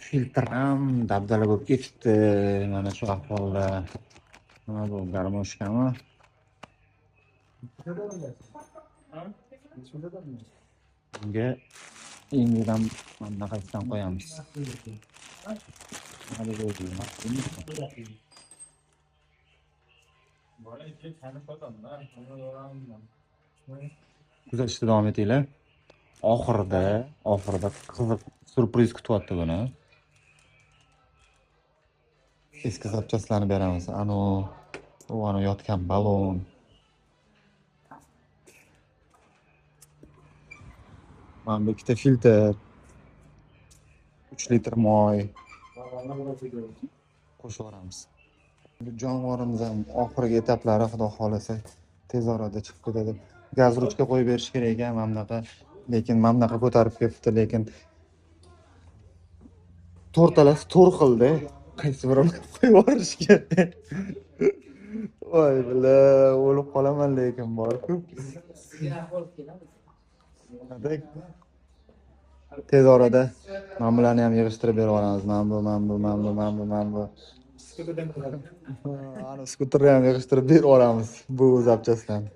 Filtr ham dabdala bo'lib ketibdi. Mana shu ahvolda. Nima bu, garmoshkami? Bunga endidan bunaqasidan qo'yamiz. Hadi kuzatishda davom etinglar. Oxirida qiziq surpriz kutyapti buni. Eski zapchastlarni beramiz. Ana yotgan balon. Mana bu ikkita filtr, 3 litr moy qo'shib yuboramiz. Jonivorimiz ham oxirgi etaplari, xudo xolasa tez orada chiqib ketadi. Gaz ruchka qo'yib berish kerak ekan mana bunaqa, lekin mana bunaqa ko'tarib ketibdi, lekin to'rtalasi to'r xilda. Qaysi birini qo'yib yuborishga. Voy billa, o'lib qolaman lekin bor-ku. Tez orada mana bularni ham yig'ishtirib berib olamiz. Mana bu. Ana skuterni ham yig'ishtirib berib olamiz bu zapchastlarni.